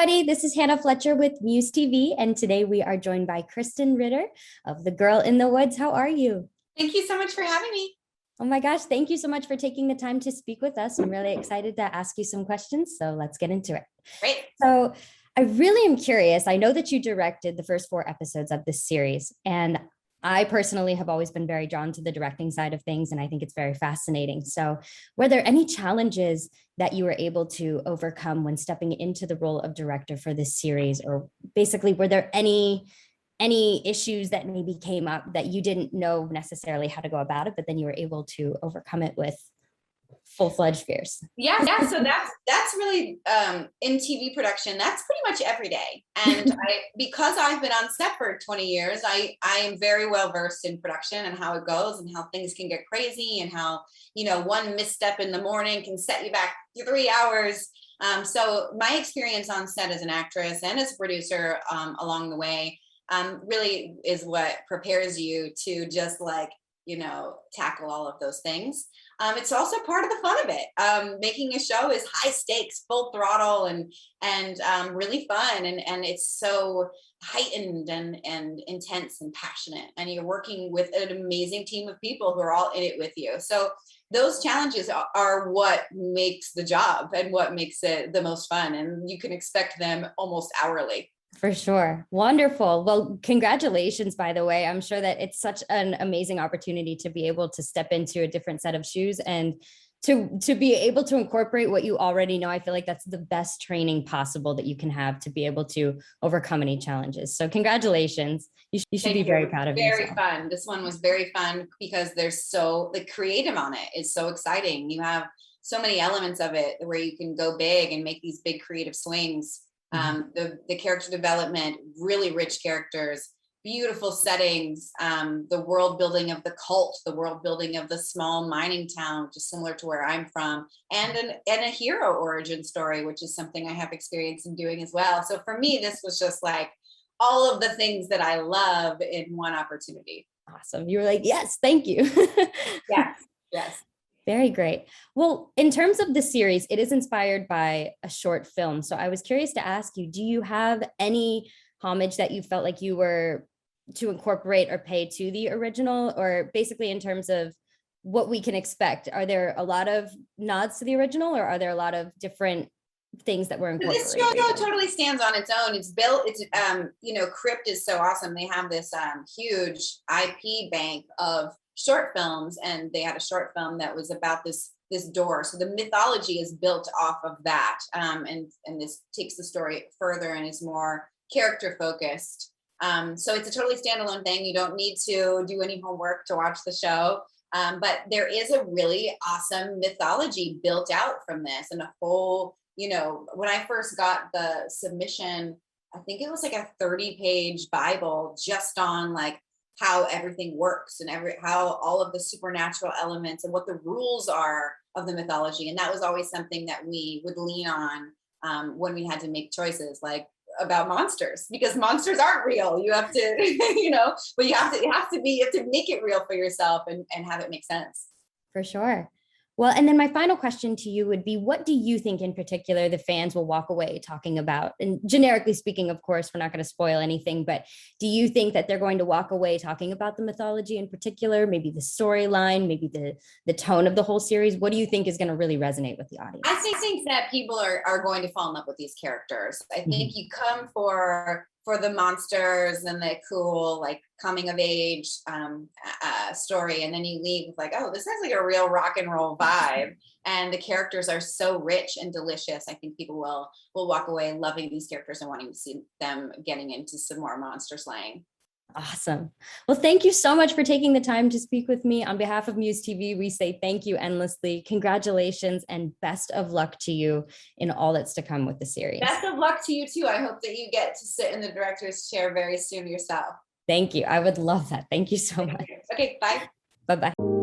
everybody. This is Hannah Fletcher with MUSE TV, and today we are joined by Krysten Ritter of The Girl in the Woods. How are you? Thank you so much for having me. Oh my gosh, thank you so much for taking the time to speak with us. I'm really excited to ask you some questions, so let's get into it. Great. So I really am curious. I know that you directed the first 4 episodes of this series, and I personally have always been very drawn to the directing side of things, and I think it's very fascinating. So were there any challenges that you were able to overcome when stepping into the role of director for this series? Or basically, were there any issues that maybe came up that you didn't know necessarily how to go about it, but then you were able to overcome it with full-fledged fears? Yeah. So that's really in TV production. That's pretty much every day. And because I've been on set for 20 years, I am very well versed in production and how it goes and how things can get crazy and how one misstep in the morning can set you back 3 hours. So my experience on set as an actress and as a producer along the way really is what prepares you to just tackle all of those things. It's also part of the fun of it. Making a show is high stakes, full throttle, and really fun, and it's so heightened and intense and passionate. And you're working with an amazing team of people who are all in it with you. So those challenges are what makes the job and what makes it the most fun. And you can expect them almost hourly. For sure. Wonderful. Well, congratulations, by the way. I'm sure that it's such an amazing opportunity to be able to step into a different set of shoes and to be able to incorporate what you already know. I feel like that's the best training possible that you can have to be able to overcome any challenges. So congratulations. You should be very proud of yourself. Very fun. This one was very fun because there's the creative on it is so exciting. You have so many elements of it where you can go big and make these big creative swings. The character development, really rich characters, beautiful settings, the world building of the cult, the world building of the small mining town, just similar to where I'm from, and a hero origin story, which is something I have experience in doing as well. So for me, this was just like all of the things that I love in one opportunity. Awesome. You were like, yes, thank you. Yes. Very great. Well, in terms of the series, it is inspired by a short film. So I was curious to ask you, do you have any homage that you felt like you were to incorporate or pay to the original, or basically in terms of what we can expect? Are there a lot of nods to the original, or are there a lot of different things that were incorporated? This show totally stands on its own. It's built, Crypt is so awesome. They have this huge IP bank of short films, and they had a short film that was about this door. So the mythology is built off of that, and this takes the story further and is more character focused. So it's a totally standalone thing. You don't need to do any homework to watch the show, but there is a really awesome mythology built out from this, and a whole, when I first got the submission, I think it was like a 30-page Bible just on how everything works and how all of the supernatural elements and what the rules are of the mythology. And that was always something that we would lean on when we had to make choices about monsters, because monsters aren't real. You have to, but you have to make it real for yourself and have it make sense. For sure. Well, and then my final question to you would be, what do you think in particular the fans will walk away talking about? And generically speaking, of course, we're not going to spoil anything, but do you think that they're going to walk away talking about the mythology in particular, maybe the storyline, maybe the tone of the whole series? What do you think is going to really resonate with the audience? I think that people are going to fall in love with these characters. I think you come for the monsters and the cool coming of age story, and then you leave with oh, this has a real rock and roll vibe, and the characters are so rich and delicious. I think people will walk away loving these characters and wanting to see them getting into some more monster slaying. Awesome. Well, thank you so much for taking the time to speak with me. On behalf of MUSE TV, we say thank you endlessly. Congratulations and best of luck to you in all that's to come with the series. Best of luck to you too. I hope that you get to sit in the director's chair very soon yourself. Thank you. I would love that. Thank you so much. Okay, bye. Bye-bye.